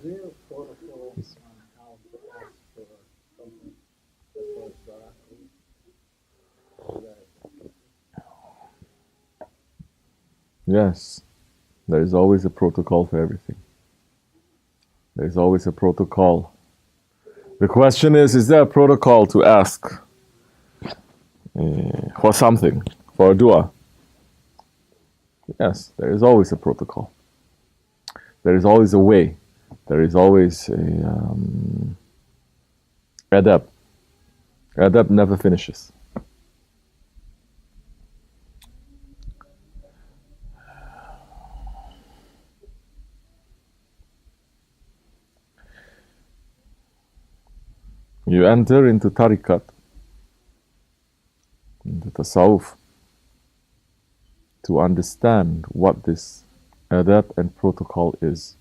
there a protocol on how to ask for something that was Yes, there is always a protocol for everything. There is always a protocol. The question is there a protocol to ask for something, for a dua? Yes, there is always a protocol. There is always a way. There is always a adab. Adab never finishes. You enter into tariqat, into tasawwuf, to understand what this adab and protocol is.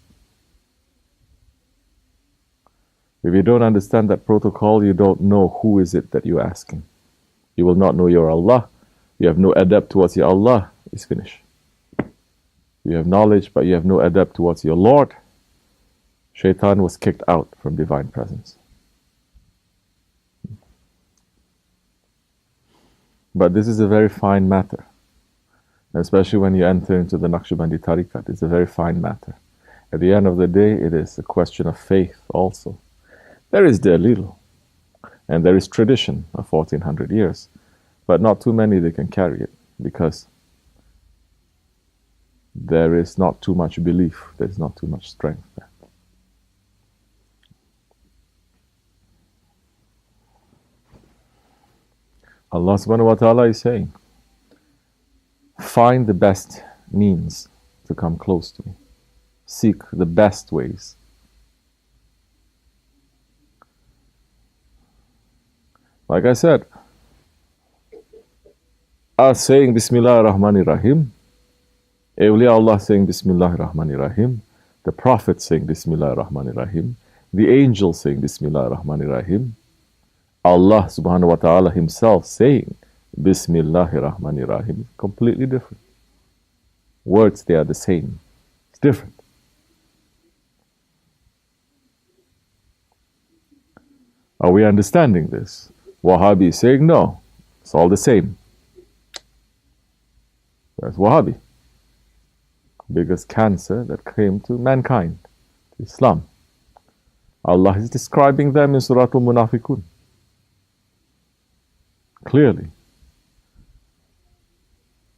If you don't understand that protocol, you don't know who is it that you're asking. You will not know your Allah. You have no adab towards your Allah, it's finished. You have knowledge, but you have no adab towards your Lord. Shaitan was kicked out from divine presence. But this is a very fine matter. Especially when you enter into the Naqshbandi tariqat, it's a very fine matter. At the end of the day, it is a question of faith also. There is dalil, and there is tradition of 1400 years, but not too many that can carry it, because there is not too much belief, there is not too much strength there. Allah subhanahu wa ta'ala is saying, find the best means to come close to me. Seek the best ways. Like I said, us saying Bismillah ar-Rahman ar-Rahim, awliya Allah saying Bismillah ar-Rahman ar-Rahim, the Prophet saying Bismillah ar-Rahman ar-Rahim, the angel saying Bismillah ar-Rahman ar-Rahim, Allah subhanahu wa ta'ala himself saying Bismillahir Rahmanir Rahim, completely different. Words, they are the same. It's different. Are we understanding this? Wahhabi is saying no, it's all the same. That's Wahhabi. Biggest cancer that came to mankind, Islam. Allah is describing them in Surah Al-Munafiqun. Clearly.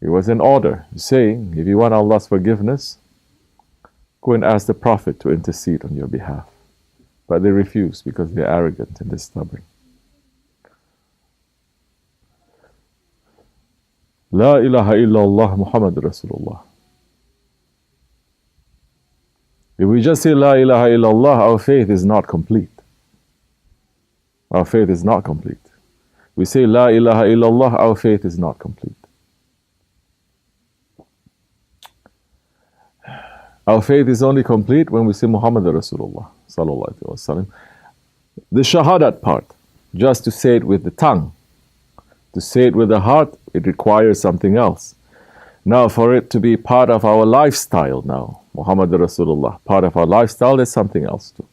It was an order saying, if you want Allah's forgiveness, go and ask the Prophet to intercede on your behalf. But they refuse because they're arrogant and they're stubborn. La ilaha illallah Muhammad Rasulullah. If we just say La ilaha illallah, our faith is not complete. Our faith is not complete. We say La ilaha illallah, our faith is not complete. Our faith is only complete when we say Muhammad Rasulullah sallallahu alaihi wasallam. The shahadat part, just to say it with the tongue, to say it with the heart, it requires something else. Now, for it to be part of our lifestyle now, Muhammad Rasulullah, part of our lifestyle, there's something else too.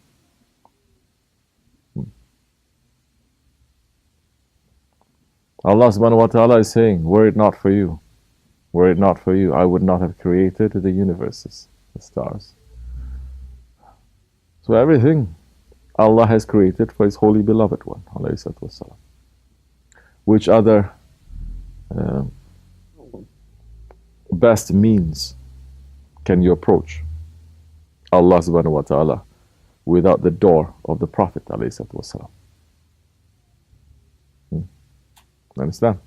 Allah subhanahu wa ta'ala is saying, were it not for you, I would not have created the universes, the stars. So everything Allah has created for His holy beloved one, alayhi salatu wassalam. Which other best means can you approach Allah subhanahu wa ta'ala without the door of the Prophet alayhi salatu wassalam? Understand?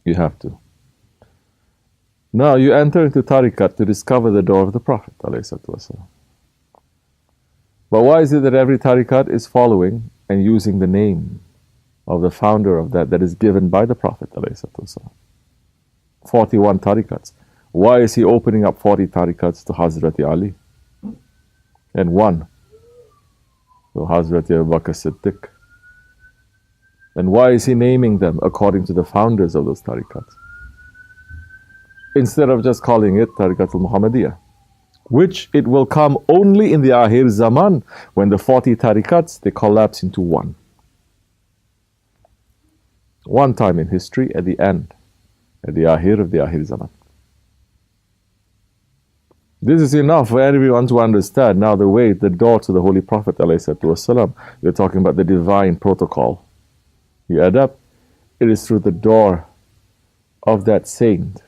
You have to. Now you enter into tariqat to discover the door of the Prophet ﷺ. But why is it that every tariqat is following and using the name of the founder of that is given by the Prophet ﷺ? 41 tariqats. Why is he opening up 40 tariqats to Hazrat Ali? And one to Hazrat Abu Bakr Siddiq? And why is he naming them according to the founders of those tariqats? Instead of just calling it Tariqat al-Muhammadiyah. which it will come only in the Akhir Zaman, when the 40 tarikats, they collapse into one. One time in history, at the end, at the Akhir of the Akhir Zaman. This is enough for everyone to understand now the way, the door to the Holy Prophet ﷺ. You're talking about the divine protocol. You add up, it is through the door of that saint.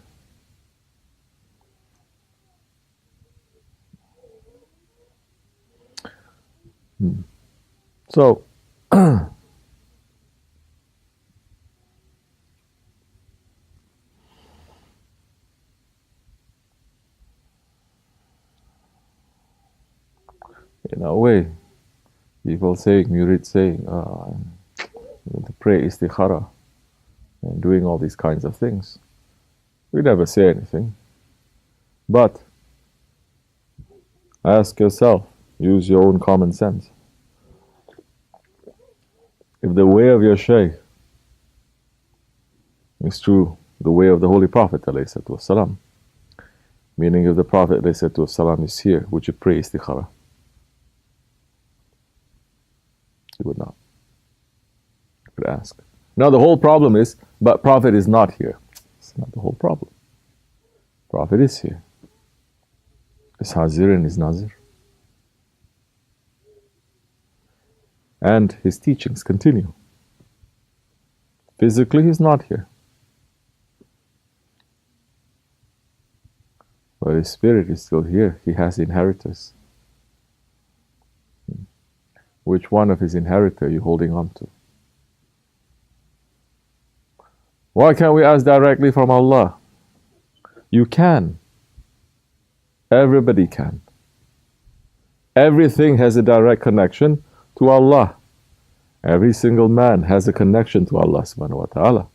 So, in a way, people saying, murid saying, I'm going to pray istikhara and doing all these kinds of things. We never say anything. But ask yourself, use your own common sense. If the way of your Shaykh is true, the way of the Holy Prophet ﷺ, meaning if the Prophet ﷺ is here, would you pray istikhara? You would not. You could ask. Now the whole problem is, but Prophet is not here. It's not the whole problem. Prophet is here. Is Hazir and is Nazir. And his teachings continue. Physically, he's not here. But his spirit is still here. He has inheritors. Which one of his inheritors are you holding on to? Why can't we ask directly from Allah? You can. Everybody can. Everything has a direct connection to Allah. Every single man has a connection to Allah subhanahu wa ta'ala.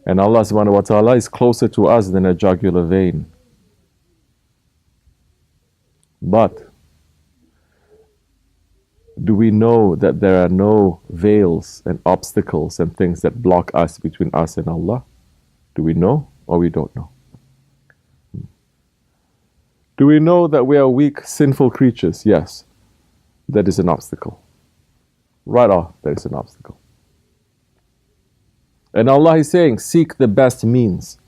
And Allah subhanahu wa ta'ala is closer to us than a jugular vein. But do we know that there are no veils and obstacles and things that block us between us and Allah? Do we know or we don't know? Do we know that we are weak, sinful creatures? Yes. That is an obstacle. Right off, that is an obstacle. And Allah is saying, seek the best means.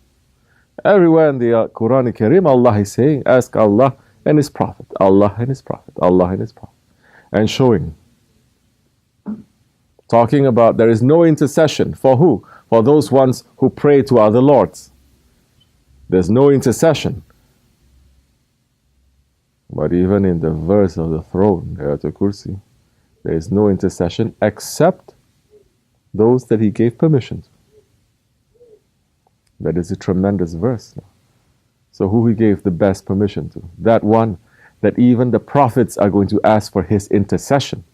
Everywhere in the Quran Kareem, Allah is saying, ask Allah and His Prophet, Allah and His Prophet, Allah and His Prophet. And showing, talking about there is no intercession. For who? For those ones who pray to other lords. There's no intercession. But even in the verse of the throne, Ayatul Kursi, there is no intercession except those that He gave permission to. That is a tremendous verse. So who He gave the best permission to? That one that even the prophets are going to ask for his intercession.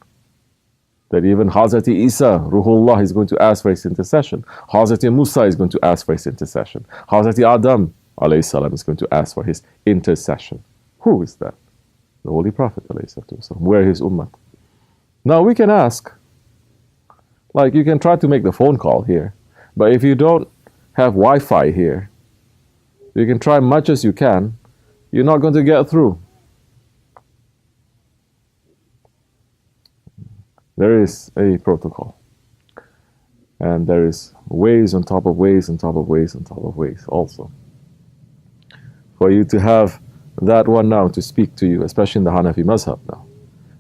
That even Hazrat Isa, Ruhullah, is going to ask for his intercession. Hazrat Musa is going to ask for his intercession. Hazrat Adam, alayhi salam, is going to ask for his intercession. Who is that? The Holy Prophet, alayhi salam. Where is his ummah? Now we can ask, like you can try to make the phone call here, but if you don't have Wi-Fi here, you can try much as you can, you're not going to get through. There is a protocol. And there is ways on top of ways on top of ways on top of ways also. For you to have that one now to speak to you, especially in the Hanafi Mazhab now.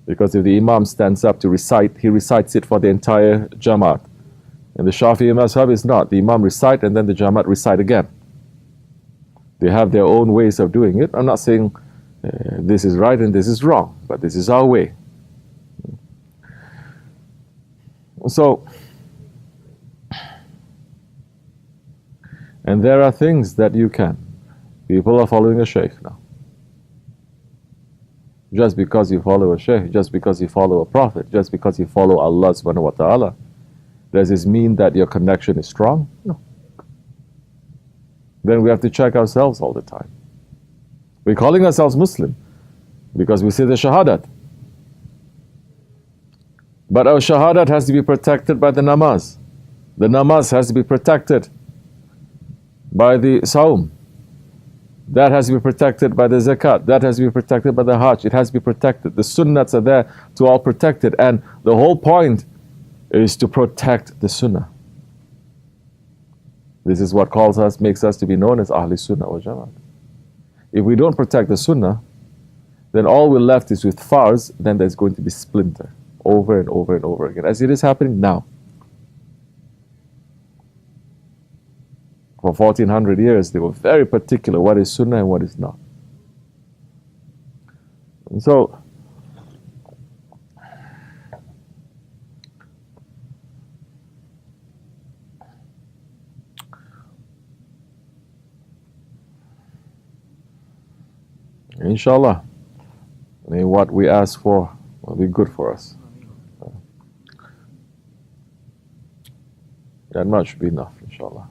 Because if the Imam stands up to recite, he recites it for the entire Jamaat. And the Shafi'i Mazhab is not. The Imam recite and then the Jamaat recite again. They have their own ways of doing it. I'm not saying this is right and this is wrong, but this is our way. So, and there are things that you can. People are following a Shaykh now. Just because you follow a Shaykh, just because you follow a Prophet, just because you follow Allah subhanahu wa ta'ala, does this mean that your connection is strong? No. Then we have to check ourselves all the time. We're calling ourselves Muslim because we say the Shahadat. But our shahadat has to be protected by the namaz. The namaz has to be protected by the saum. That has to be protected by the zakat. That has to be protected by the hajj. It has to be protected. The sunnats are there to all protect it. And the whole point is to protect the sunnah. This is what makes us to be known as Ahli Sunnah wa Jama'at. If we don't protect the sunnah, then all we're left is with farz, then there's going to be splinter over and over and over again, as it is happening now. For 1400 years, they were very particular what is sunnah and what is not. And so, inshallah, what we ask for will be good for us. That much should be enough, inshallah.